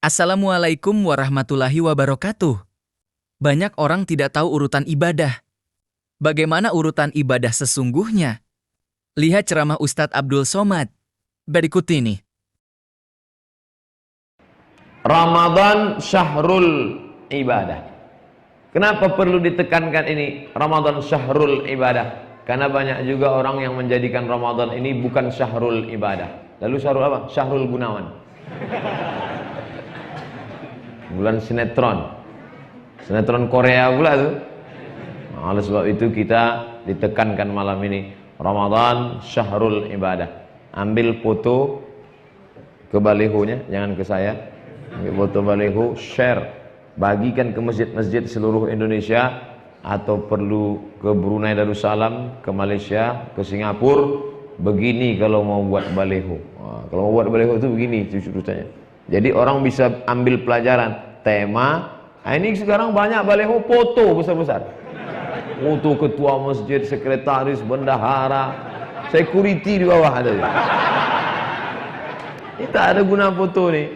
Assalamualaikum warahmatullahi wabarakatuh. Banyak orang tidak tahu urutan ibadah. Bagaimana urutan ibadah sesungguhnya? Lihat ceramah Ustadz Abdul Somad berikut ini. Ramadan syahrul ibadah. Kenapa perlu ditekankan ini? Ramadan syahrul ibadah. Karena banyak juga orang yang menjadikan Ramadan ini bukan syahrul ibadah. Lalu syahrul apa? Syahrul Gunawan. Bulan sinetron. Sinetron Korea pula tuh. Nah, oleh sebab itu kita ditekankan malam ini Ramadan syahrul ibadah. Ambil foto ke balihonya, jangan ke saya. Ambil foto baliho, share, bagikan ke masjid-masjid seluruh Indonesia, atau perlu ke Brunei Darussalam, ke Malaysia, ke Singapura. Begini kalau mau buat baliho. Nah, kalau mau buat baliho itu begini ceritanya. Jadi orang bisa ambil pelajaran tema. Nah, ini sekarang banyak baliho foto besar-besar. Foto ketua masjid, sekretaris, bendahara, security di bawah ada. Ini tak ada guna foto nih.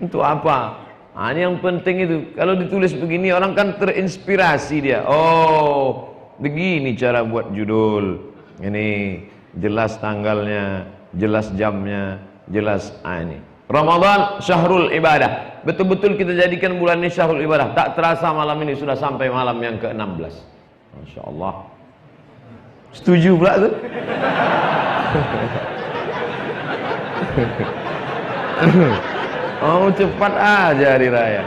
Untuk apa? Nah, ini yang penting itu. Kalau ditulis begini orang kan terinspirasi dia. Oh, begini cara buat judul. Ini jelas tanggalnya, jelas jamnya, jelas ini. Ramadan syahrul ibadah. Betul-betul kita jadikan bulan ini syahrul ibadah. Tak terasa malam ini sudah sampai malam yang ke-16. Masya Allah. Setuju pula tuh? Oh, cepat aja hari raya.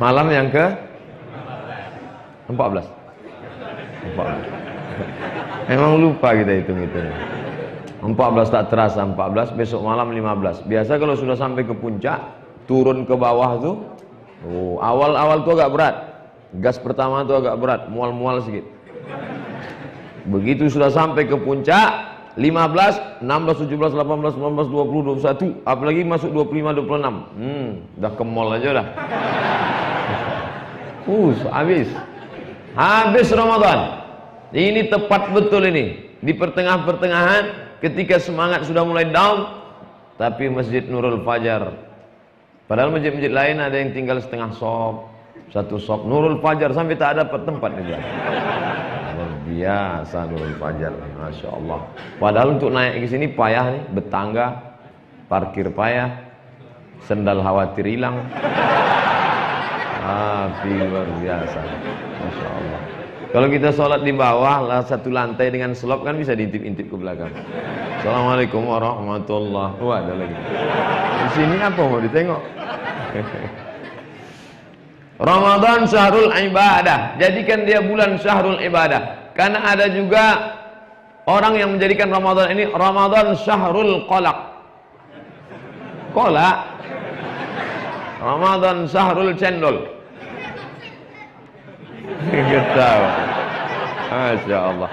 Malam yang ke-14. 14. Emang lupa kita hitung-hitung. 14 tak terasa, 14, besok malam 15. Biasa kalau sudah sampai ke puncak, turun ke bawah tuh, oh, awal-awal tuh agak berat. Gas pertama tuh agak berat, mual-mual sedikit. Begitu sudah sampai ke puncak, 15, 16, 17, 18, 19, 20, 21, apalagi masuk 25, 26. Udah ke mall aja dah. Habis Ramadan. Ini tepat betul ini. Di pertengahan-pertengahan, ketika semangat sudah mulai down, tapi Masjid Nurul Fajar, padahal masjid-masjid lain ada yang tinggal setengah sop, satu sop, Nurul Fajar sampai tak dapat tempat di belakang. Luar biasa Nurul Fajar, Masya Allah. Padahal untuk naik ke sini payah nih, bertangga, parkir payah, sendal khawatir hilang. Tapi luar biasa, Masya Allah. Kalau kita sholat di bawah lah, satu lantai dengan slop kan bisa diintip-intip ke belakang. Assalamualaikum warahmatullahi wabarakatuh. Ada lagi. Di sini apa mau ditengok? Ramadan syahrul ibadah. Jadikan dia bulan syahrul ibadah. Karena ada juga orang yang menjadikan Ramadan ini Ramadan syahrul kolak. Kolak. Ramadan syahrul cendol. Ketawa. Masya Allah.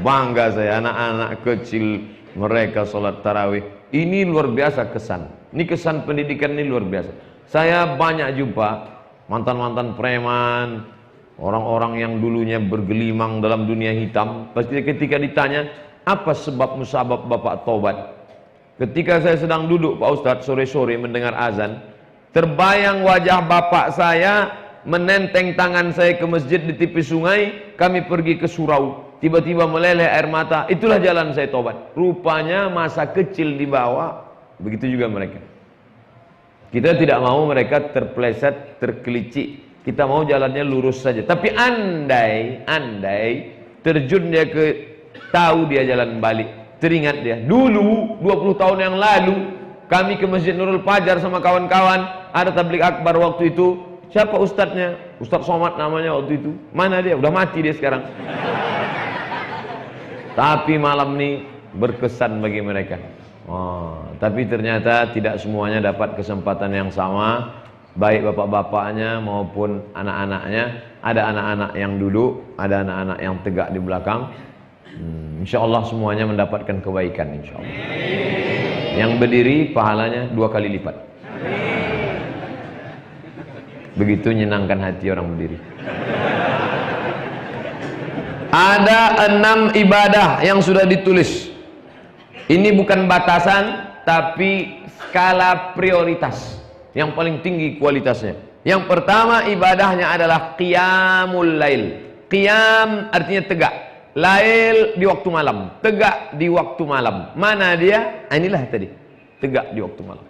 Bangga saya anak-anak kecil mereka sholat tarawih. Ini luar biasa kesan. Ini kesan pendidikan ini luar biasa. Saya banyak jumpa mantan-mantan preman, orang-orang yang dulunya bergelimang dalam dunia hitam. Pasti ketika ditanya, apa sebab musabab bapak taubat? Ketika saya sedang duduk Pak Ustadz sore-sore mendengar azan, terbayang wajah bapak saya menenteng tangan saya ke masjid di tepi sungai, kami pergi ke surau, tiba-tiba meleleh air mata, itulah jalan saya tobat. Rupanya masa kecil di bawah, begitu juga mereka. Kita tidak mau mereka terpleset, terkelicik, kita mau jalannya lurus saja. Tapi andai terjun dia ke, tahu dia jalan balik, teringat dia, dulu 20 tahun yang lalu, kami ke Masjid Nurul Fajar sama kawan-kawan, ada tabligh akbar waktu itu. Siapa ustadznya? Ustadz Somad namanya waktu itu. Mana dia? Udah mati dia sekarang. Tapi malam ini berkesan bagi mereka. Oh, tapi ternyata tidak semuanya dapat kesempatan yang sama. Baik bapak-bapaknya maupun anak-anaknya. Ada anak-anak yang duduk, ada anak-anak yang tegak di belakang. Insya Allah semuanya mendapatkan kebaikan, insya Allah. Yang berdiri pahalanya 2 kali lipat. Begitu menyenangkan hati orang berdiri. Ada 6 ibadah yang sudah ditulis. Ini bukan batasan, tapi skala prioritas. Yang paling tinggi kualitasnya. Yang pertama ibadahnya adalah qiyamul lail. Qiyam artinya tegak. Lail di waktu malam. Tegak di waktu malam. Mana dia? Inilah tadi. Tegak di waktu malam.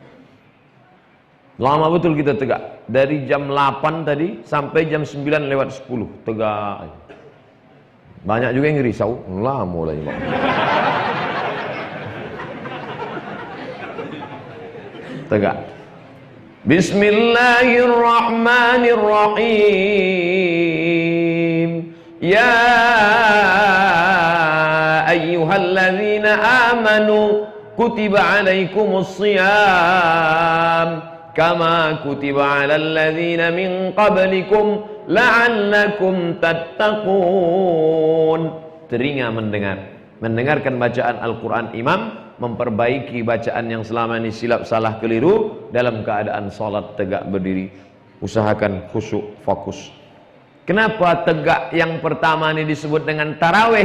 Lama betul kita tegak. Dari jam 8 tadi sampai jam 9 lewat 10. Tegak. Banyak juga yang risau. Lama lah ini. Tegak. Bismillahirrahmanirrahim. Ya ayyuhalladzina amanu kutiba alaikumus shiyam kama kutiba alal ladzina min qablikum la'allakum tattaqun. Teringat mendengarkan bacaan Al-Quran imam, memperbaiki bacaan yang selama ini silap salah keliru dalam keadaan salat tegak berdiri. Usahakan khusyuk, fokus. Kenapa tegak yang pertama ini disebut dengan tarawih?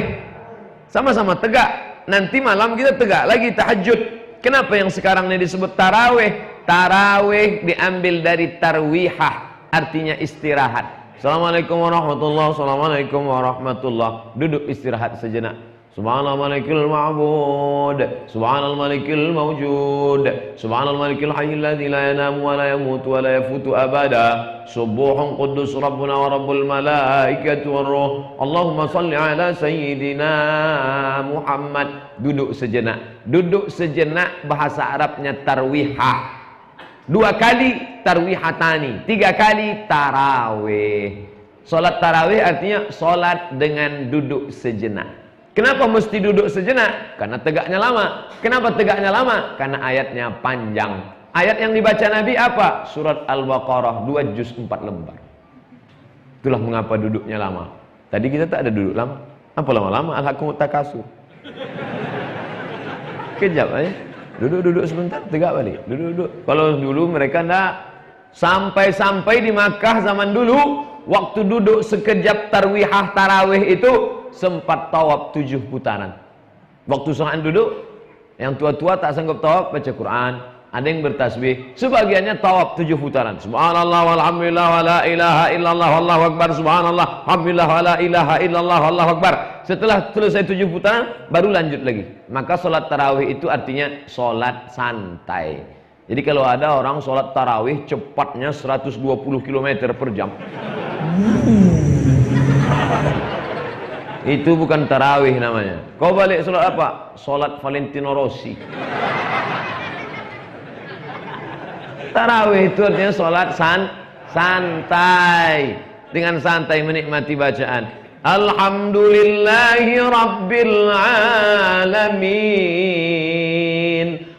Sama-sama tegak. Nanti malam kita tegak lagi tahajud. Kenapa yang sekarang ini disebut tarawih? Tarawih diambil dari tarwihah, artinya istirahat. Assalamualaikum warahmatullahi wabarakatuh. Assalamualaikum warahmatullahi. Duduk istirahat sejenak. Subhanal malikil ma'bud, subhanal malikil mawjud, subhanal malikil hayyil ladzi la yanamu wa la yamutu wa la yafutu abada, subuhun quddus rabbuna wa rabbul malaikati war ruh. Allahumma salli ala sayyidina Muhammad. Duduk sejenak. Duduk sejenak bahasa Arabnya tarwihah. 2 kali tarwihatani, 3 kali tarawih. Salat tarawih artinya salat dengan duduk sejenak. Kenapa mesti duduk sejenak? Karena tegaknya lama. Kenapa tegaknya lama? Karena ayatnya panjang. Ayat yang dibaca Nabi apa? Surat Al-Baqarah 2 juz 4 lembar. Itulah mengapa duduknya lama. Tadi kita tak ada duduk lama. Apa lama-lama? Alhaqumut takasur. Kejap aja. Duduk-duduk sebentar, tegak balik. Duduk-duduk. Kalau dulu mereka enggak. Sampai-sampai di Makkah zaman dulu, waktu duduk sekejap tarwihah tarawih itu sempat tawaf 7 putaran. Waktu saat duduk, yang tua-tua tak sanggup tawaf, baca Quran. Ada yang bertasbih, sebagiannya tawaf 7 putaran. Subhanallah walhamdulillah wa la ilaha illallah wallahu akbar. Subhanallah alhamdulillah wa la ilaha illallah wallahu akbar. Setelah selesai 7 putaran, baru lanjut lagi. Maka sholat tarawih itu artinya sholat santai. Jadi kalau ada orang sholat tarawih cepatnya 120 km per jam, itu bukan tarawih namanya. Kau balik sholat apa? Sholat Valentino Rossi. Tarawih itu artinya sholat santai. Dengan santai menikmati bacaan. Alhamdulillahi Rabbil Alamin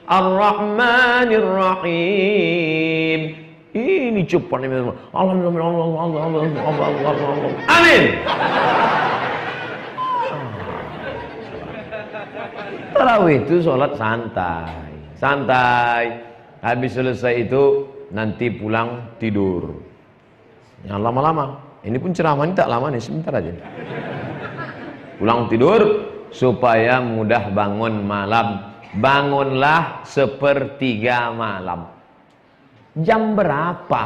Ar-Rahmanir Rahim. Ini cepat nih. Amin. Tarawih itu sholat santai. Santai. Habis selesai itu nanti pulang tidur. Yang lama-lama. Ini pun ceramah ini tak lama nih, sebentar aja. Pulang tidur supaya mudah bangun malam. Bangunlah 1/3 malam. Jam berapa?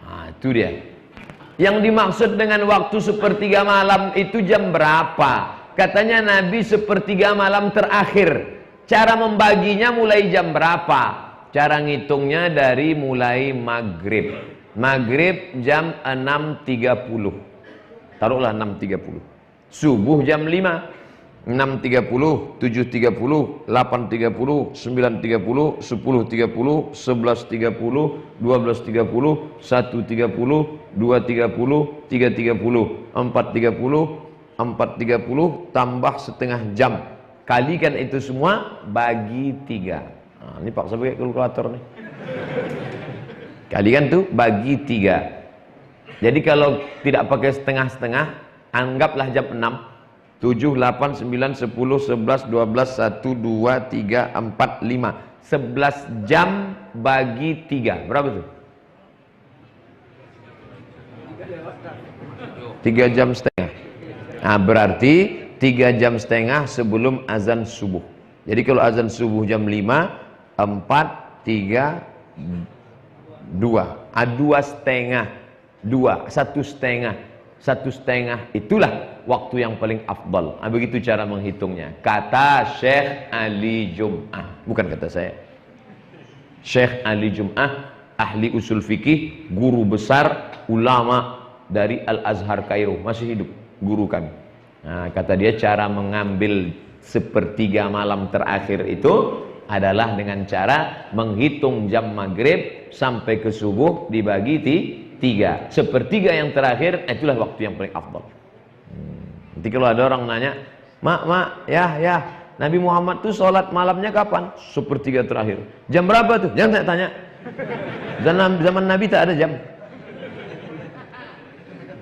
Nah, itu dia. Yang dimaksud dengan waktu 1/3 malam itu jam berapa? Katanya Nabi 1/3 malam terakhir. Cara membaginya mulai jam berapa? Cara ngitungnya dari mulai maghrib. Maghrib jam 6.30. Taruhlah 6.30. Subuh jam 5. 6.30, 7.30, 8.30, 9.30, 10.30, 11.30, 12.30, 1.30, 2.30, 3.30, 4.30, 4.30 tambah setengah jam. Kalikan itu semua bagi 3. Nah, ini Pak saya pakai kalkulator nih. Kalikan tuh bagi 3. Jadi kalau tidak pakai setengah-setengah, anggaplah jam 6. 7, 8, 9, 10, 11, 12, 1, 2, 3, 4, 5 11 jam bagi 3 berapa tuh? 3 jam setengah. Nah berarti 3 jam setengah sebelum azan subuh. Jadi kalau azan subuh jam 5, 4, 3, 2. 2,5. 2, 1,5. 1,5 itulah waktu yang paling afdal. Begitu cara menghitungnya. Kata Syekh Ali Jum'ah, bukan kata saya. Syekh Ali Jum'ah, ahli usul fikih, guru besar ulama dari Al-Azhar Kairo, masih hidup, guru kami. Nah, kata dia cara mengambil sepertiga malam terakhir itu adalah dengan cara menghitung jam maghrib sampai ke subuh dibagi 3. Sepertiga yang terakhir itulah waktu yang paling afdal. Nanti kalau ada orang nanya, mak, ya, Nabi Muhammad tuh sholat malamnya kapan? Sepertiga terakhir. Jam berapa tuh? Jangan tanya. Zaman Nabi tak ada jam.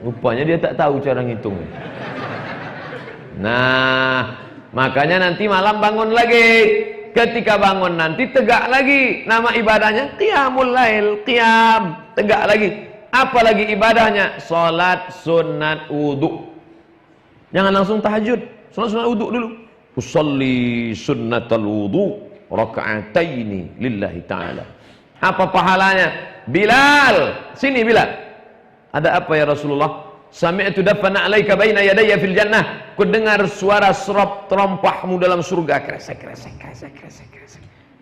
Rupanya dia tak tahu cara ngitung. Nah, makanya nanti malam bangun lagi. Ketika bangun nanti tegak lagi. Nama ibadahnya qiyamul lail, qiyam, tegak lagi. Apa lagi ibadahnya? Salat sunat wudu. Jangan langsung tahajud. Salat sunat wudu dulu. Usolli sunnatal wudu raka'ataini lillahi ta'ala. Apa pahalanya? Bilal, sini Bilal. Ada apa ya Rasulullah? Sami'tu dafana 'alaika baina yadayya fil jannah. Ku dengar suara serop terompahmu dalam surga. Kresek.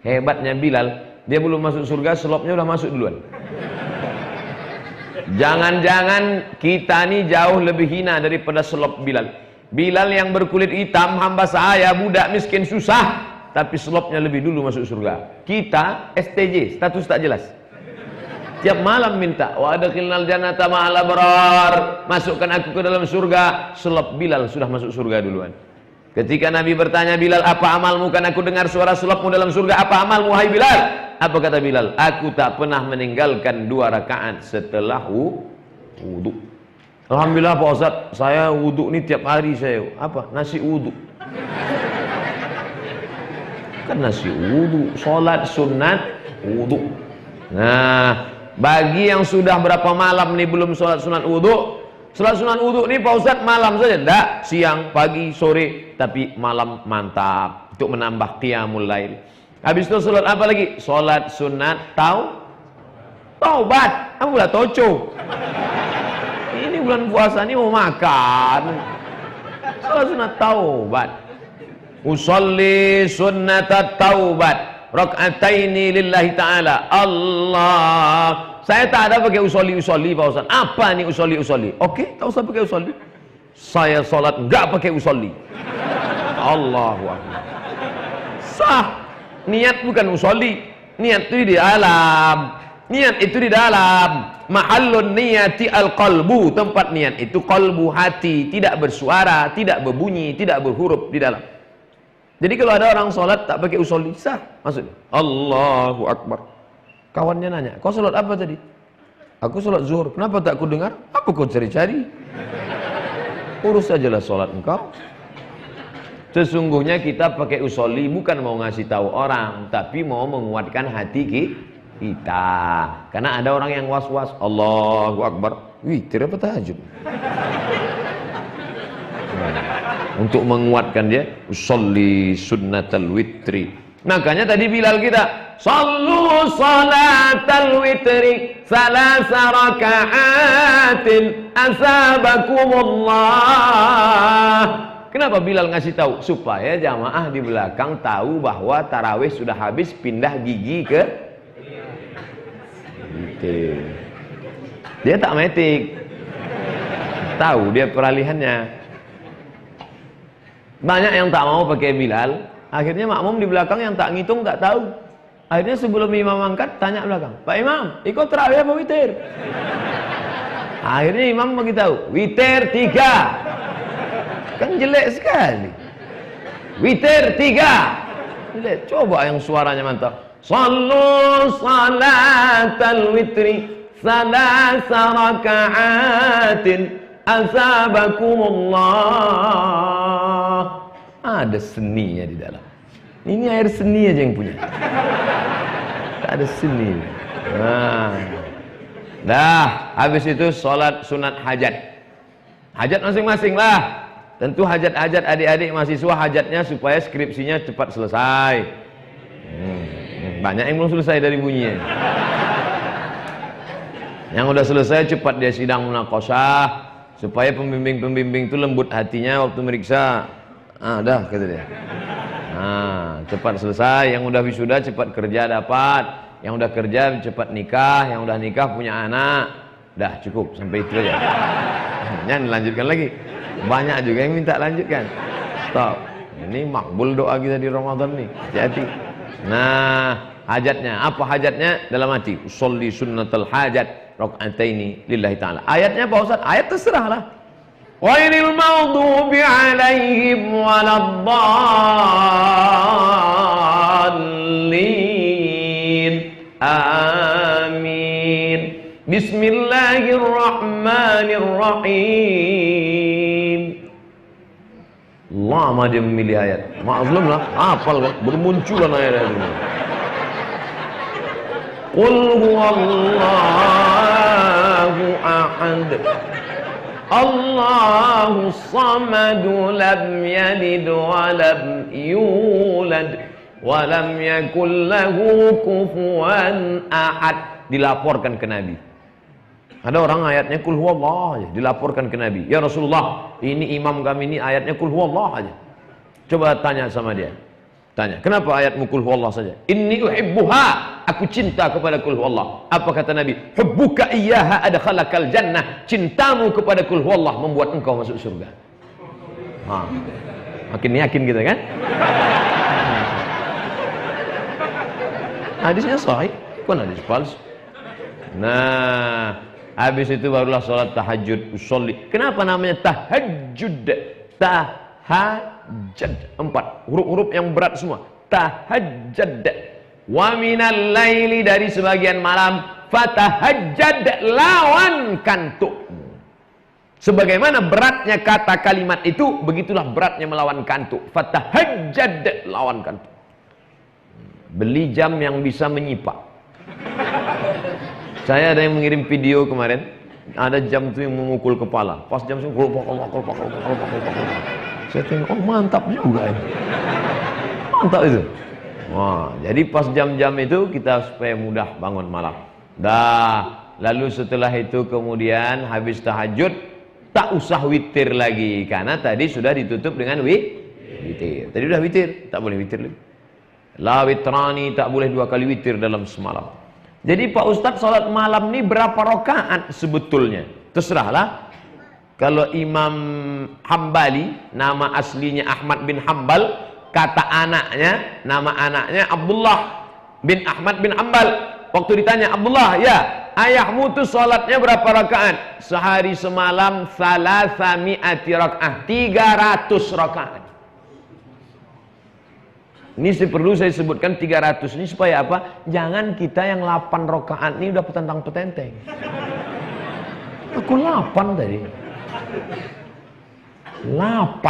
Hebatnya Bilal, dia belum masuk surga, selopnya udah masuk duluan. Jangan-jangan kita nih jauh lebih hina daripada selop Bilal. Bilal yang berkulit hitam, hamba saya, budak miskin susah, tapi selopnya lebih dulu masuk surga. Kita STJ, status tak jelas. Tiap malam minta, wa adkhilnal jannata ma'al abrar, masukkan aku ke dalam surga. Selop Bilal sudah masuk surga duluan. Ketika Nabi bertanya Bilal, apa amalmu? Kan aku dengar suara selopmu dalam surga. Apa amalmu hai Bilal? Apa kata Bilal? Aku tak pernah meninggalkan 2 rakaat setelah wudu. Alhamdulillah Pak Ustaz, saya wudu ni tiap hari saya. Apa? Nasi wudu. Kan nasi wudu, salat sunat wudu. Nah, bagi yang sudah berapa malam nih belum sholat sunat wudu, sholat sunat wudu nih Pak Ustadz malam saja, enggak, siang, pagi, sore, tapi malam mantap untuk menambah qiyamul lail. Habis itu sholat apa lagi? Sholat sunat taubat. Kamu udah toco. Ini bulan puasa ini mau makan. Sholat sunat taubat. Usolli sunnatat taubat raka'ataini lillahi ta'ala. Allah, saya tak ada pakai usolli Pak Ustaz. Apa nih usolli? Oke, tak usah pakai usolli. Saya sholat enggak pakai usolli. Allahu akbar. Sah. Niat bukan usolli. Niat itu di dalam. Niat itu di dalam. Mahallun niyati al-qalbu. Tempat niat itu qalbu, hati, tidak bersuara, tidak berbunyi, tidak berhuruf di dalam. Jadi kalau ada orang sholat tak pakai usolli, sah maksudnya. Allahu akbar. Kawannya nanya, kau sholat apa tadi? Aku sholat zuhur. Kenapa tak ku dengar? Apa kau cari-cari? Urus sajalah sholat engkau. Sesungguhnya kita pakai usolli bukan mau ngasih tahu orang, tapi mau menguatkan hati kita. Karena ada orang yang was-was. Allahu akbar. Witir apa tahajud? Untuk menguatkan dia, usolli sunnatal witri. Makanya tadi Bilal kita, sallu salatal witri salasa raka'atin asabakumullah. Kenapa Bilal ngasih tahu? Supaya jamaah di belakang tahu bahwa tarawih sudah habis, pindah gigi ke dia tak metik, tahu dia peralihannya. Banyak yang tak mau pakai Bilal, akhirnya makmum di belakang yang tak ngitung tak tahu. Akhirnya sebelum imam angkat tanya belakang, Pak Imam, ikut tarawih apa witir? Akhirnya imam beritahu, witir 3. Kan jelek sekali. Witir 3. Jelek. Coba yang suaranya mantap. Sallu salatal witri salasa raka'atin asabakumullah. Ada seninya di dalam. Ini air seni aja yang punya. Tak ada seni. Nah. Dah, habis itu sholat sunat hajat. Hajat masing-masing lah. Tentu hajat-hajat adik-adik mahasiswa hajatnya supaya skripsinya cepat selesai. Banyak yang belum selesai dari bunyinya. Yang udah selesai cepat dia sidang munaqasyah supaya pembimbing-pembimbing itu lembut hatinya waktu meriksa. Dah kata dia. Cepat selesai. Yang udah wisuda cepat kerja dapat. Yang udah kerja cepat nikah. Yang udah nikah punya anak. Dah cukup sampai itu aja. Jangan lanjutkan lagi. Banyak juga yang minta lanjutkan. Stop. Ini makbul doa kita di Ramadan nih. Hati-hati. Nah, hajatnya apa hajatnya? Dalam hati usolli sunnatul hajat rakaataini lillahi ta'ala. Ayatnya Pak Ustaz? Ayat terserahlah. Ghairil maghdubi 'alaihim waladdallin. Amin. Bismillahirrahmanirrahim. Lama dia memilih ayat. Maklum lah, hafal kan? Bermunculan ayat ini. Qul huwallahu ahad. Allahus samad, lam yalid wa lam yulad wa lam yakul lahu kufuwan ahad. Dilaporkan ke Nabi. Ada orang ayatnya kul huwallah aja, dilaporkan ke Nabi. Ya Rasulullah, ini imam kami ini ayatnya kul huwallah aja. Coba tanya sama dia. Tanya, kenapa ayatmu kul huwallah saja? Inni uhibbuha, aku cinta kepada kul huwallah. Apa kata Nabi? Hubbuka iyyaha adkhalakal jannah. Cintamu kepada kul huwallah membuat engkau masuk surga. Makin yakin kita kan? Hadisnya sahih, bukan hadis palsu. Nah, habis itu barulah sholat tahajud, usolli. Kenapa namanya tahajud? Tahajud. 4 huruf-huruf yang berat semua. Tahajud. Wa minal laili, dari sebagian malam. Fatahajjad, lawan kantuk. Sebagaimana beratnya kata kalimat itu, begitulah beratnya melawan kantuk. Fatahajjad, lawan kantuk. Beli jam yang bisa menyipak. Saya ada yang mengirim video kemarin, ada jam itu yang memukul kepala. Pas jam itu saya tengok, oh mantap juga ini. Mantap itu. Wah, jadi pas jam-jam itu kita supaya mudah bangun malam. Lalu setelah itu kemudian habis tahajud, tak usah witir lagi karena tadi sudah ditutup dengan witir. Tadi udah witir, tak boleh witir lagi. La witrani, tak boleh 2 kali witir dalam semalam. Jadi Pak Ustadz, sholat malam ini berapa rakaat sebetulnya? Terserahlah. Kalau Imam Hambali, nama aslinya Ahmad bin Hambal, kata anaknya, nama anaknya Abdullah bin Ahmad bin Hambal. Waktu ditanya, Abdullah, ya, ayahmu tuh sholatnya berapa rakaat? Sehari semalam, 300 rakaat. 300 rakaat. Ini perlu saya sebutkan 300 ini supaya apa? Jangan kita yang 8 rakaat ini udah petentang-petenteng. Aku 8 tadi. 8.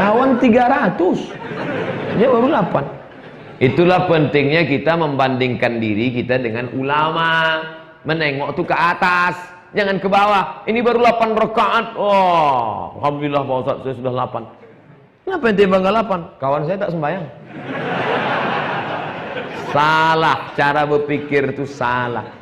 Kawan 300. Dia baru 8. Itulah pentingnya kita membandingkan diri kita dengan ulama. Menengok tuh ke atas, jangan ke bawah. Ini baru 8 rakaat. Oh, alhamdulillah Pak Ustaz, saya sudah 8. Kenapa ente bangga 8? Kawan saya tak sembahyang. Salah, cara berpikir itu salah.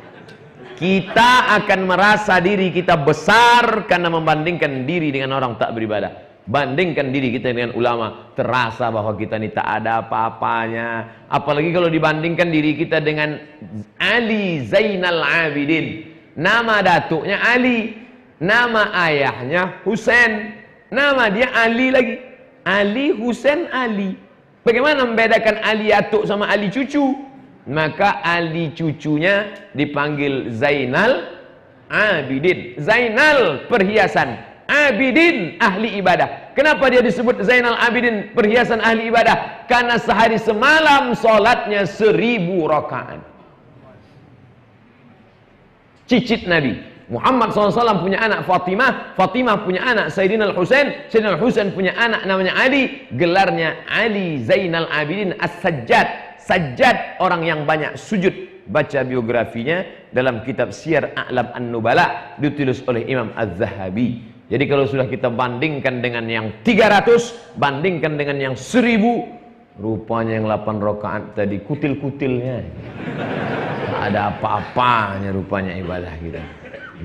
Kita akan merasa diri kita besar karena membandingkan diri dengan orang tak beribadah. Bandingkan diri kita dengan ulama, terasa bahwa kita ini tak ada apa-apanya. Apalagi kalau dibandingkan diri kita dengan Ali Zainal Abidin. Nama datuknya Ali, nama ayahnya Husain, nama dia Ali lagi. Ali, Husain, Ali. Bagaimana membedakan Ali atuk sama Ali cucu? Maka Ali cucunya dipanggil Zainal Abidin. Zainal perhiasan, Abidin ahli ibadah. Kenapa dia disebut Zainal Abidin perhiasan ahli ibadah? Karena sehari semalam sholatnya 1000 rakaat. Cicit Nabi Muhammad SAW punya anak Fatimah, Fatimah punya anak Sayyidina Al-Husain, Sayyidina Al-Husain punya anak namanya Ali, gelarnya Ali Zainal Abidin As-Sajjad. Sajjad, orang yang banyak sujud. Baca biografinya dalam kitab Syiar A'lam An-Nubala, ditulis oleh Imam Az-Zahabi. Jadi kalau sudah kita bandingkan dengan yang 300, bandingkan dengan yang 1000, Rupanya yang 8 rakaat tadi kutil-kutilnya. Tak ada apa-apanya rupanya ibadah kita.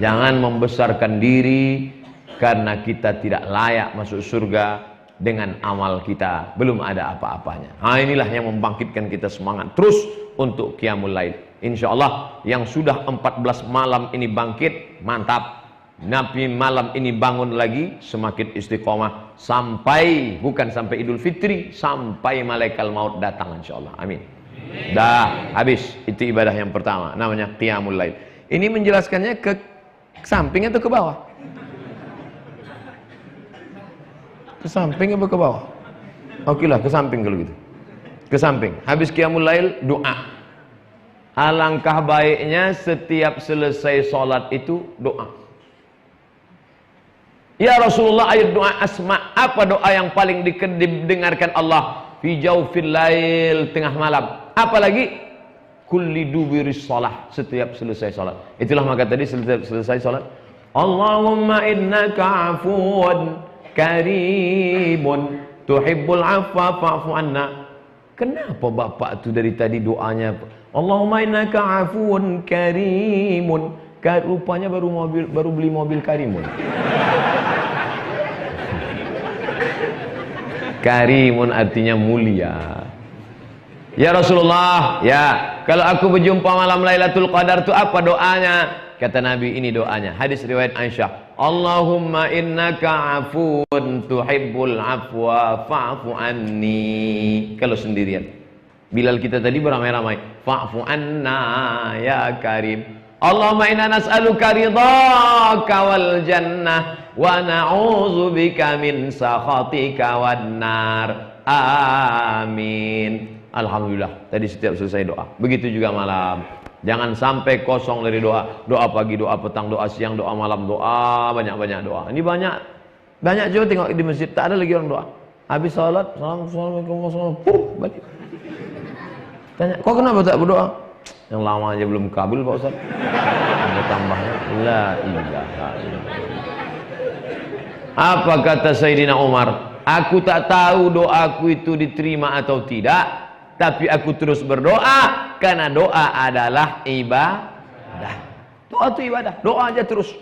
Jangan membesarkan diri karena kita tidak layak masuk surga dengan amal kita. Belum ada apa-apanya. Nah, inilah yang membangkitkan kita semangat terus untuk qiyamul lail. Insyaallah yang sudah 14 malam ini bangkit, mantap. Nabi malam ini bangun lagi, semakin istiqomah sampai, bukan sampai Idul Fitri, sampai malaikat maut datang insyaallah. Amin. Dah habis, itu ibadah yang pertama, namanya qiyamul lail. Ini menjelaskannya ke samping atau ke bawah? Ke samping atau ke bawah? Oke lah, ke samping kalau gitu. Ke samping. Habis qiyamul lail, doa. Alangkah baiknya setiap selesai sholat itu doa. Ya Rasulullah, ayat doa asma, apa doa yang paling didengarkan Allah? Fi jaufil lail, tengah malam. Apalagi kulli dubiris shalah, setiap selesai salat. Itulah maka tadi selesai salat, Allahumma innaka afuwun karimun tuhibbul afwa fa'fu anna. Kenapa bapak itu dari tadi doanya Allahumma innaka afuwun karimun? Rupanya baru beli mobil Karimun. Karimun artinya mulia. Ya Rasulullah, ya, kalau aku berjumpa malam Lailatul Qadar itu apa doanya? Kata Nabi, ini doanya. Hadis riwayat Aisyah. Allahumma innaka afuwun tuhibbul afwa fa'fu anni. Kalau sendirian. Bilal kita tadi beramai-ramai. Fa'fu anna ya Karim. Allahumma inna nas'aluka ridhaka wal jannah wa na'udzubika min sakhatika wan nar. Amin. Alhamdulillah, tadi setiap selesai doa. Begitu juga malam. Jangan sampai kosong dari doa. Doa pagi, doa petang, doa siang, doa malam, doa banyak-banyak doa. Ini banyak juga tengok di masjid tak ada lagi orang doa. Habis salat, assalamualaikum, balik. Tanya, kok kenapa tak berdoa? Yang lama aja belum kabul Pak Ustaz. Ada tambahnya. La ilaha illallah. Apa kata Sayyidina Umar? Aku tak tahu doaku itu diterima atau tidak, tapi aku terus berdoa karena doa adalah ibadah. Doa itu ibadah. Doa aja terus.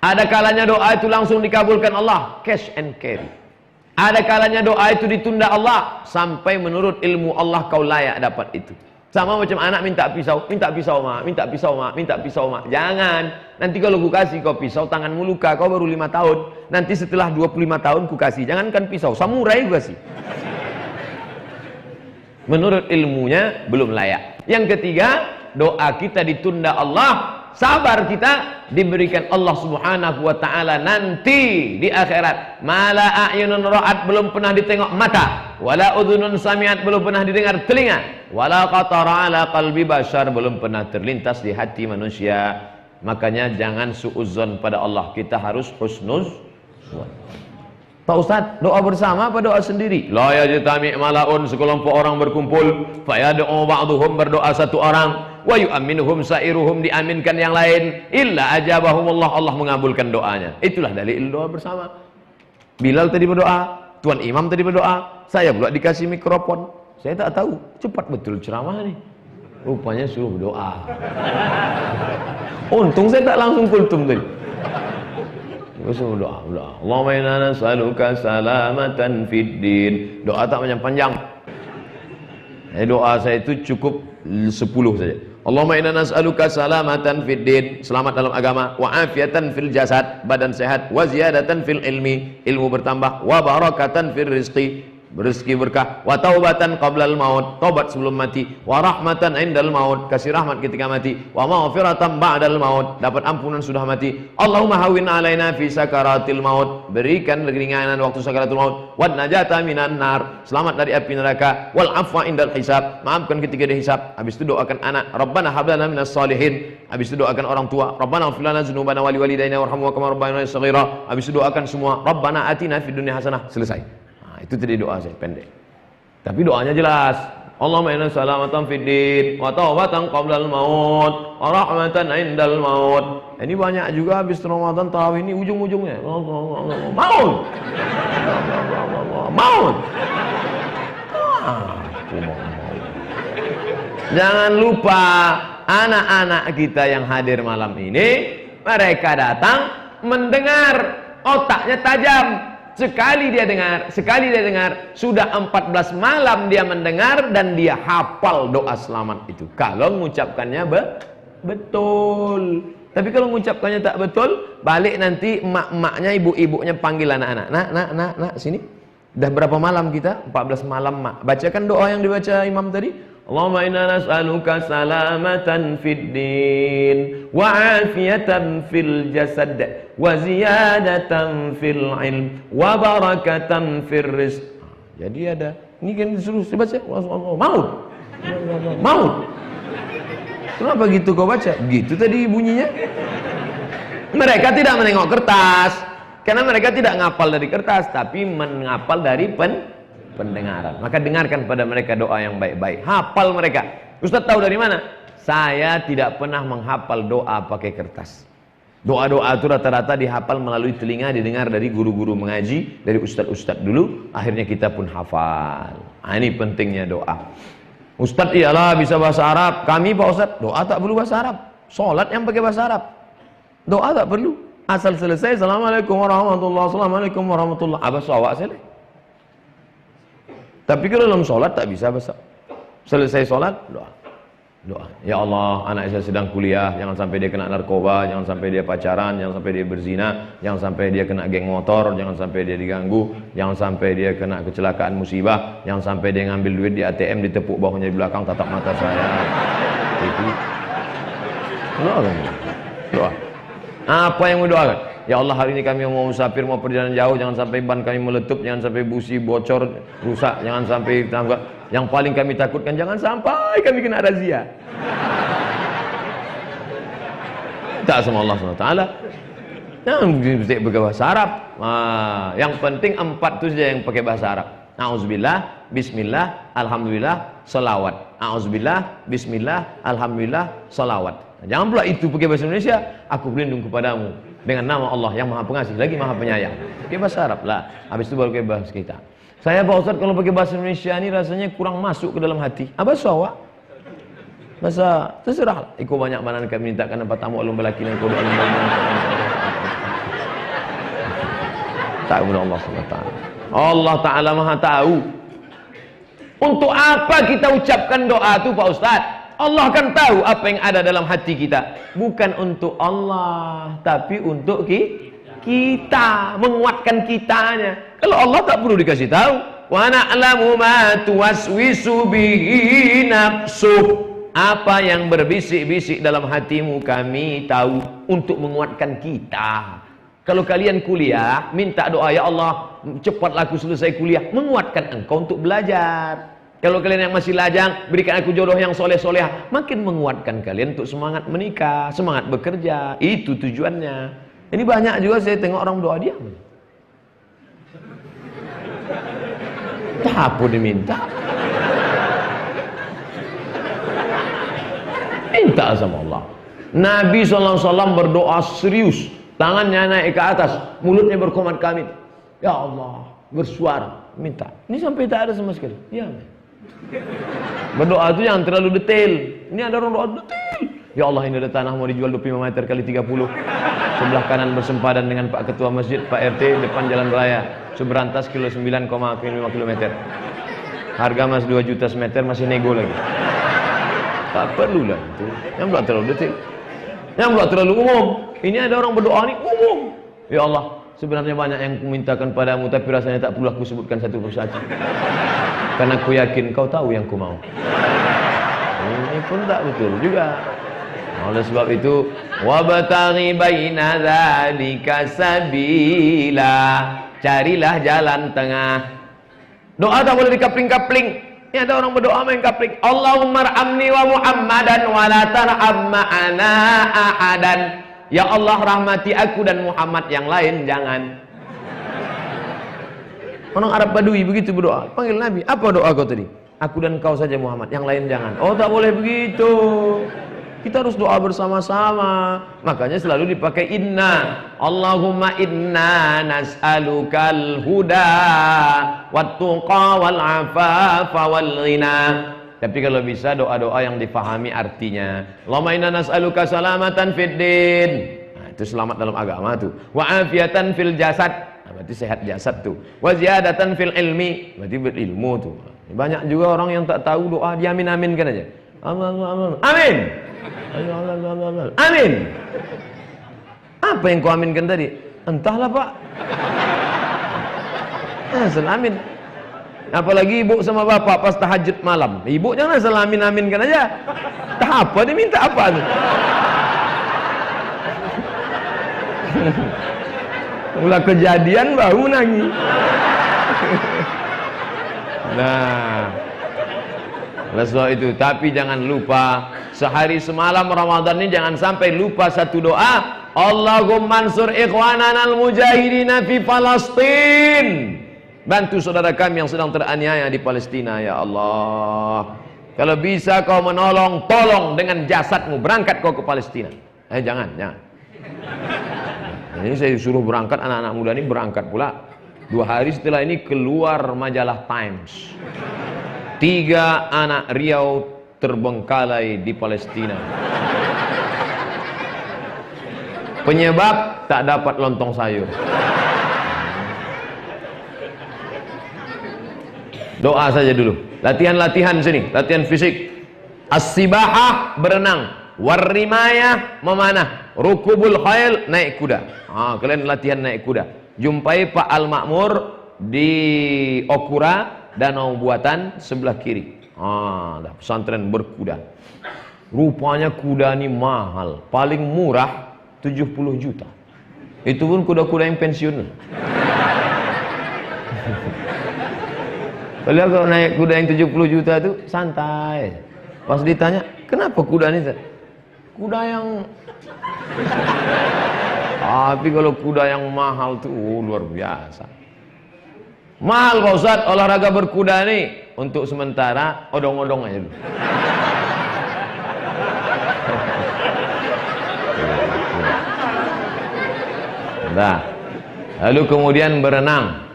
Ada kalanya doa itu langsung dikabulkan Allah, cash and carry. Ada kalanya doa itu ditunda Allah sampai menurut ilmu Allah kau layak dapat itu. Sama macam anak minta pisau mak, minta pisau mak. Jangan. Nanti kalau ku kasih kau pisau, tanganmu luka, kau baru 5 tahun. Nanti setelah 25 tahun ku kasih. Jangankan pisau, samurai ku kasih. Menurut ilmunya belum layak. Yang ketiga, doa kita ditunda Allah, sabar kita diberikan Allah Subhanahu wa taala nanti di akhirat. Mala a'yunun ra'at, belum pernah ditengok mata, wala udhunun sami'at, belum pernah didengar telinga, wala qatara ala qalbi bashar, belum pernah terlintas di hati manusia. Makanya jangan suudzon pada Allah, kita harus husnuz. Pak Ustaz, doa bersama apa doa sendiri? La yajtami' malaun, sekelompok orang berkumpul, fayad'u ba'dhum, berdoa satu orang, wa yu'minuhum sa'iruhum, diaminkan yang lain, illa ajabahumullah, Allah mengabulkan doanya. Itulah dalil doa bersama. Bilal tadi berdoa, Tuan Imam tadi berdoa, saya pula dikasih mikrofon. Saya tak tahu, cepat betul ceramah nih. Rupanya suruh berdoa. Untung saya tak langsung kultum tadi. Suruh doa. Allahumma inna nas'aluka salamatan fid din. Doa tak panjang. Doa saya itu cukup 10 saja. Allahumma inna nas'aluka salamatan fid din, selamat dalam agama, wa afiatan fil jasad, badan sehat, wa ziyadatan fil ilmi, ilmu bertambah, wa barakatan fil rizqi, rezeki berkah, wa taubatan qablal maut, taubat sebelum mati, wa rahmatan indal maut, kasih rahmat ketika mati, wa maghfiratan ba'dal maut, dapat ampunan sudah mati. Allahumma hawwin alaina fi sakaratil maut, berikan keringanan waktu sakaratul maut, wan najata minan nar, selamat dari api neraka, wal afwa indal hisab, maafkan ketika dihisab. Habis itu doakan anak, Rabbana hab lana minas salihin. Habis itu doakan orang tua, Rabbana ighfir lana dzunubana wa liwalidayna warhamhum kama rabbayana shaghira. Habis itu doakan semua, Rabbana atina fid dunya hasanah. Selesai. Itu tadi doa saya pendek. Tapi doanya jelas. Allahumma inna salamatan fid din wa taubatan qablal maut wa rahmatan indal maut. Ini banyak juga habis Ramadan tarawih ini ujung-ujungnya maut. Maut. Aku mau. Jangan lupa anak-anak kita yang hadir malam ini, mereka datang mendengar, otaknya tajam. Sekali dia dengar, sudah 14 malam dia mendengar dan dia hafal doa selamat itu. Kalau mengucapkannya betul. Tapi kalau mengucapkannya tak betul, balik nanti emak-emaknya, ibu-ibunya panggil anak-anak. Nak, sini. Dah berapa malam kita? 14 malam, mak. Bacakan doa yang dibaca imam tadi. Allahumma inna nas'aluka salamatan fid din wa afiyatan fil jasad wa ziyadatan fil ilm wa barakatan fir rizq. Jadi ada, ini kan disuruh baca maut. Kenapa gitu kau baca? Gitu tadi bunyinya. Mereka tidak menengok kertas karena mereka tidak ngapal dari kertas, tapi menghafal dari pendengaran. Maka dengarkan pada mereka doa yang baik-baik. Hafal mereka. Ustaz tahu dari mana? Saya tidak pernah menghafal doa pakai kertas. Doa-doa itu rata-rata dihafal melalui telinga, didengar dari guru-guru mengaji, dari ustaz-ustaz dulu. Akhirnya kita pun hafal. Nah, ini pentingnya doa. Ustaz iyalah bisa bahasa Arab. Kami Pak Ustaz, doa tak perlu bahasa Arab. Sholat yang pakai bahasa Arab. Doa tak perlu. Asal selesai, Assalamualaikum warahmatullahi wabarakatuh. Assalamualaikum warahmatullahi wabarakatuh. Abas awak selesai. Tapi kalau dalam sholat tak bisa bahasa. Selesai sholat, doa. Ya Allah, anak saya sedang kuliah, jangan sampai dia kena narkoba, jangan sampai dia pacaran, jangan sampai dia berzina, jangan sampai dia kena geng motor, jangan sampai dia diganggu, jangan sampai dia kena kecelakaan musibah, jangan sampai dia ngambil duit di ATM, ditepuk bawahnya di belakang, tatap mata saya. Itu doa. Apa yang mau doakan? Ya Allah, hari ini kami mau musafir, mau perjalanan jauh, jangan sampai ban kami meletup, jangan sampai busi bocor, rusak, jangan sampai tangga. Yang paling kami takutkan, jangan sampai kami kena razia. Tak sama Allah SWT. Jangan pakai bahasa Arab. Yang penting 4 itu saja yang pakai bahasa Arab. A'udzubillah, bismillah, alhamdulillah, salawat. A'udzubillah, bismillah, alhamdulillah, salawat. Jangan pula itu pakai bahasa Indonesia. Aku berlindung kepadamu dengan nama Allah yang Maha Pengasih lagi Maha Penyayang. Pakai bahasa Arab lah. Habis itu baru pakai bahasa kita. Saya Pak Ustaz kalau pakai bahasa Indonesia ini rasanya kurang masuk ke dalam hati. Apa sawa? Bahasa terserah. Iko banyak mana kami mintakan apa tamu ulum belaki dan kudu ulum. Tak guna Allah SWT. Allah Ta'ala Maha tahu. Untuk apa kita ucapkan doa itu Pak Ustaz? Allah kan tahu apa yang ada dalam hati kita. Bukan untuk Allah, tapi untuk kita, menguatkan kitanya. Kalau Allah tak perlu dikasih tahu. Wa na'lamu ma tuwaswisu bihi nafsuh. Apa yang berbisik-bisik dalam hatimu kami tahu, untuk menguatkan kita. Kalau kalian kuliah, minta doa, ya Allah, cepatlah aku selesai kuliah, menguatkan engkau untuk belajar. Kalau kalian yang masih lajang, berikan aku jodoh yang soleh-soleh, makin menguatkan kalian untuk semangat menikah, semangat bekerja. Itu tujuannya. Ini banyak juga saya tengok orang doa diam. Tak apa diminta. Minta sama Allah. Nabi SAW berdoa serius, tangannya naik ke atas, mulutnya berkomat kamit. Ya Allah, bersuara, minta. Ini sampai tak ada sama sekali. Ya. Berdoa itu yang terlalu detail. Ini ada orang doa detail. Ya Allah, ini ada tanah mau dijual 25 meter kali 30. Sebelah kanan bersempadan dengan Pak Ketua Masjid, Pak RT, depan jalan raya. Seberantas kilo 9,5 km. Harga mas 2 juta semeter, masih nego lagi. Tak perlulah itu. Yang belum terlalu detail. Yang belum terlalu umum. Ini ada orang berdoa ini umum. Ya Allah, sebenarnya banyak yang kumintakan padamu, tapi rasanya tak perlu aku sebutkan satu persatu. Karena aku yakin kau tahu yang ku mau. Ini pun tak betul juga. Oleh sebab itu, wabtaghi baina dzalika sabila. Carilah jalan tengah. Doa tak boleh dikapling-kapling. Ini ada orang berdoa main kapling. Allahumma arhamni wa Muhammadan wa la tarham ma'ana ahadan. Ya Allah, rahmati aku dan Muhammad, yang lain jangan. Orang Arab Badui begitu berdoa. Panggil Nabi, apa doa kau tadi? Aku dan kau saja Muhammad, yang lain jangan. Oh, tak boleh begitu. Kita harus doa bersama-sama. Makanya selalu dipakai inna. Allahumma inna nas'alukal huda wat tuqa wal afafa wal ghina. Tapi kalau bisa doa-doa yang difahami artinya. Allahumma inna nas'aluka salamatan fid din. Nah, itu selamat dalam agama tuh. Wa afiatan fil jasad. Nah, berarti sehat jasad tuh. Wa ziyadatan fil ilmi. Berarti berilmu tuh. Banyak juga orang yang tak tahu doa, dia amin-aminkan aja. Amin. Amin. Apa yang kau aminkan tadi? Entahlah, Pak. Asal amin. Apalagi ibu sama bapak pas tahajud malam. Ibu jangan asal amin-aminkan aja. Tak apa, dia minta apa tuh? Ulah kejadian baru nangis. Nah, oleh sebab itu, tapi jangan lupa sehari semalam Ramadan ini jangan sampai lupa satu doa. Allahumma ansur ikhwanana al-mujahidina fi Palestin. Bantu saudara kami yang sedang teraniaya di Palestina, ya Allah. Kalau bisa kau menolong, tolong dengan jasadmu, berangkat kau ke Palestina. Jangan. Ini saya suruh berangkat, anak-anak muda ini berangkat pula. 2 hari setelah ini keluar majalah Times. 3 anak Riau terbengkalai di Palestina. Penyebab tak dapat lontong sayur. Doa saja dulu. Latihan-latihan sini, latihan fisik. As-sibahah, berenang. Warrimayah, memanah. Rukubul khail, naik kuda. Kalian latihan naik kuda. Jumpai Pak Al-Makmur di Okura, Danau Buatan sebelah kiri. Pesantren berkuda. Rupanya kuda ini mahal. Paling murah 70 juta. Itu pun kuda-kuda yang pensiun. Kalau naik kuda yang 70 juta itu santai. Pas ditanya, kenapa kuda ini? Kuda yang tapi kalau kuda yang mahal tuh luar biasa. Mahal Pak Ustadz, olahraga berkuda nih untuk sementara odong-odong aja dulu. Nah, lalu kemudian berenang.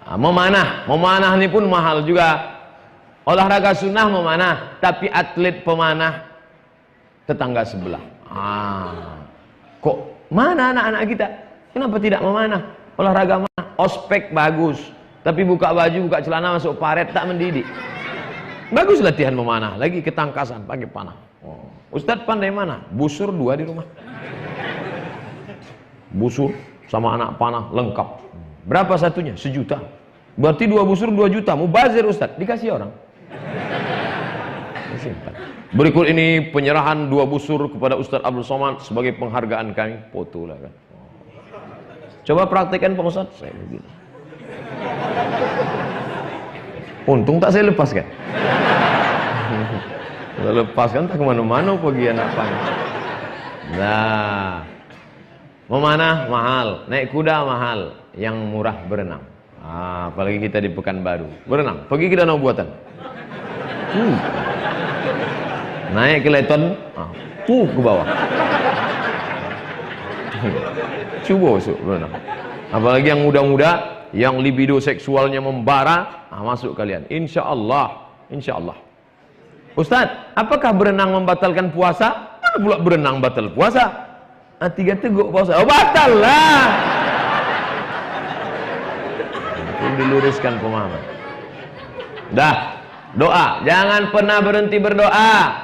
Memanah ini pun mahal juga. Olahraga sunnah memanah, tapi atlet pemanah tetangga sebelah. Kok mana anak-anak kita? Kenapa tidak memanah? Olahraga mana? Ospek bagus, tapi buka baju, buka celana, masuk paret, tak mendidik. Bagus latihan memanah, lagi ketangkasan, pakai panah. Ustadz pandai mana? Busur 2 di rumah. Busur sama anak panah lengkap. Berapa satunya? 1 juta. Berarti 2 busur 2 juta. Mubazir Ustadz, dikasih orang. Simpan. Berikut ini penyerahan 2 busur kepada Ustadz Abdul Somad sebagai penghargaan kami. Foto lah kan. Coba praktekkan Pak Ustadz. Saya begini. Untung tak saya lepaskan. Kalau lepaskan tak kemana-mana pergi anak panah. Nah, memanah mahal, naik kuda mahal, yang murah berenang. Apalagi kita di Pekanbaru. Berenang, pergi ke Danau Buatan. Naik ke Leton, ke bawah. Coba masuk berenang. Apalagi yang muda-muda, yang libido seksualnya membara, masuk kalian. Insya Allah. Ustadz, apakah berenang membatalkan puasa? Mana pula berenang batal puasa? 3 teguk puasa. Batal lah. Diluruskan pemahaman. Dah, doa. Jangan pernah berhenti berdoa.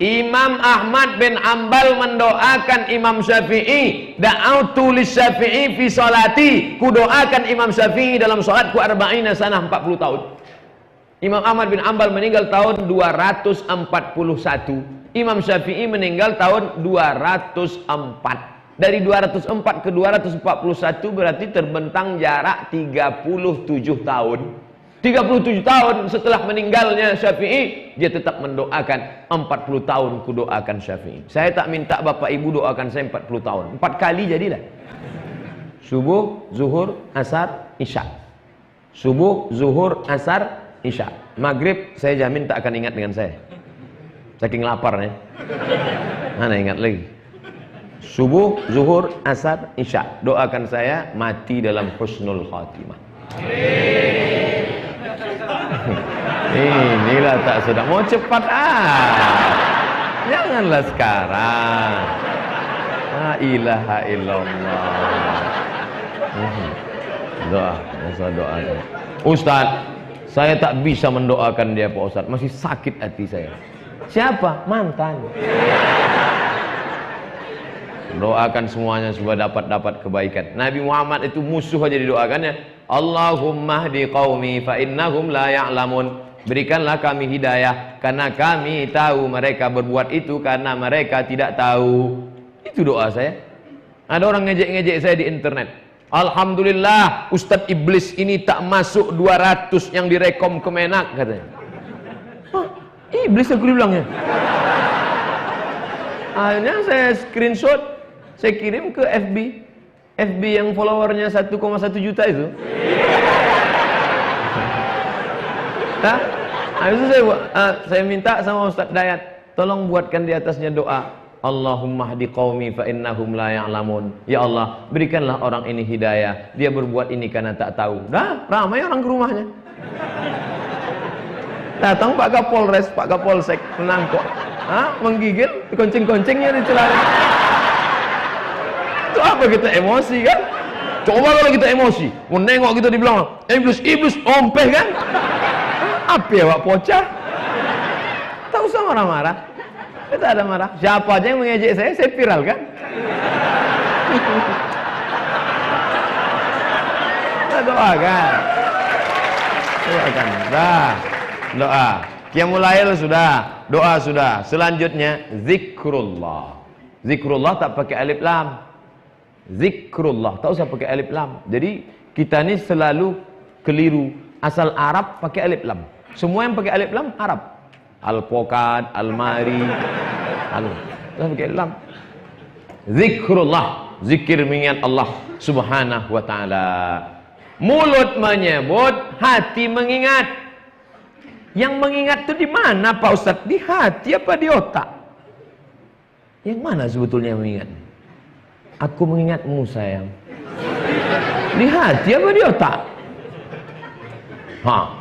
Imam Ahmad bin Ambal mendoakan Imam Syafi'i, da'autu lisyafi'i fi salati, ku doakan Imam Syafi'i dalam salatku 40 sanah, 40 tahun. Imam Ahmad bin Ambal meninggal tahun 241. Imam Syafi'i meninggal tahun 204. Dari 204 ke 241 berarti terbentang jarak 37 tahun. 37 tahun setelah meninggalnya Syafi'i, dia tetap mendoakan 40 tahun ku doakan Syafi'i. Saya tak minta bapak ibu doakan saya 40 tahun. 4 kali jadilah. Subuh, zuhur, asar, isya. Subuh, zuhur, asar, isya. Maghrib saya jamin tak akan ingat dengan saya. saking laparnya. Mana ingat lagi. Subuh, zuhur, asar, isya. Doakan saya mati dalam husnul khatimah. Inilah tak sedang. Mau cepat janganlah sekarang. La ilaha illallah. Doa, masa doa. Ustaz, saya tak bisa mendoakan dia Pak Ustaz. Masih sakit hati saya. Siapa? Mantan. Doakan semuanya supaya dapat kebaikan. Nabi Muhammad itu musuh aja didoakannya. Allahumma hdi qaumi fa innahum la ya'lamun. Berikanlah kami hidayah karena kami tahu mereka berbuat itu karena mereka tidak tahu. Itu doa saya. Ada orang ngejek-ngejek saya di internet. Alhamdulillah Ustadz Iblis ini tak masuk 200 yang direkom Kemenak katanya. Hah, Iblis aku dibilangnya. Akhirnya saya screenshot, saya kirim ke FB yang followernya 1,1 juta itu. Nah, habis itu saya minta sama Ustadz Dayat, tolong buatkan di atasnya doa. Allahumma hdi qaumi fa innahum la ya'lamun. Ya Allah, berikanlah orang ini hidayah. Dia berbuat ini karena tak tahu. Dah, ramai orang ke rumahnya. Datang Pak Kapolres, Pak Kapolsek, menangkok. Menggigil, dikoncing-koncingnya di celana. Itu apa kita emosi kan? Coba kalau kita emosi, menengok kita di belakang, iblis ompeh kan? Apa ya Pak Pocah? Tak usah marah-marah. Kita ada marah. Siapa aja yang mengejek saya viral kan? Kita doakan. Doakan. Dah. Doa. Qiyamul Lail sudah. Doa sudah. Selanjutnya zikrullah. Zikrullah tak pakai alif lam. Zikrullah tak usah pakai alif lam. Jadi kita ni selalu keliru. Asal Arab pakai alif lam. Semua yang pakai alif lam Arab. Alpokat, almari, pakai lam. Zikrullah, zikir mengingat Allah Subhanahu wa taala. Mulut menyebut, hati mengingat. Yang mengingat itu di mana Pak Ustaz? Di hati apa di otak? Yang mana sebetulnya yang mengingat? Aku mengingatmu sayang. Di hati apa di otak?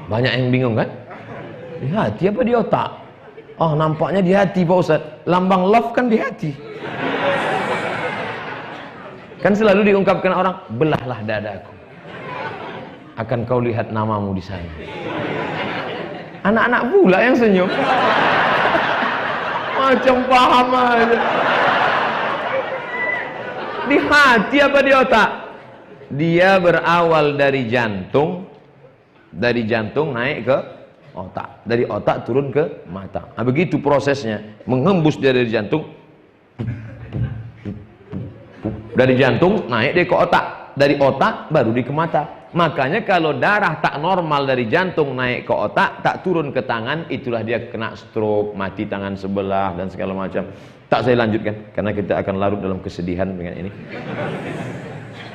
Banyak yang bingung kan? Di hati apa di otak? Oh, nampaknya di hati Pak Ustaz. Lambang love kan di hati. Kan selalu diungkapkan orang, belahlah dadaku, akan kau lihat namamu di sana. Anak-anak pula yang senyum. Macam paham aja. Di hati apa di otak? Dia berawal dari jantung. Dari jantung naik ke otak, dari otak turun ke mata. Begitu prosesnya, menghembus dari jantung, dari jantung naik dia ke otak, dari otak baru di ke mata. Makanya kalau darah tak normal dari jantung naik ke otak, tak turun ke tangan, itulah dia kena stroke, mati tangan sebelah dan segala macam. Tak saya lanjutkan karena kita akan larut dalam kesedihan dengan ini.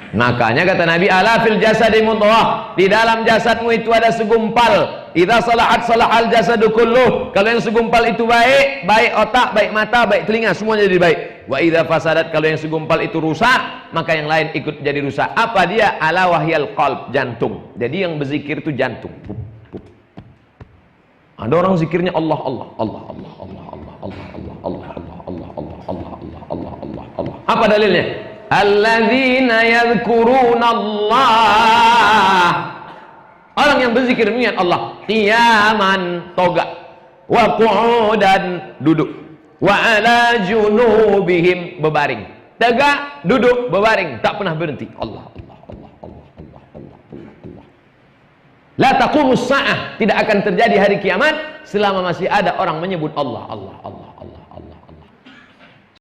Makanya kata Nabi, ala fil jasadi mudghah, di dalam jasadmu itu ada segumpal. Idza salahat salahal jasadu kulluh. Kalau yang segumpal itu baik, baik otak, baik mata, baik telinga, semuanya jadi baik. Wa idza fasadat, kalau yang segumpal itu rusak, maka yang lain ikut jadi rusak. Apa dia? Ala wahyal qalb, jantung. Jadi yang berzikir itu jantung. Ada orang zikirnya Allah Allah Allah Allah Allah Allah Allah Allah Allah Allah Allah Allah Allah Allah Allah Allah Allah. Apa dalilnya? Alladzina yadhkuruna Allah. Orang yang berzikir mengingat Allah qiyaman, toga, wa qu'udan, duduk, wa ala junubihim, berbaring, tegak, duduk, berbaring, tak pernah berhenti. Allah Allah Allah Allah Allah Allah Allah Allah. La taqumus sa'ah, tidak akan terjadi hari kiamat selama masih ada orang menyebut Allah Allah Allah.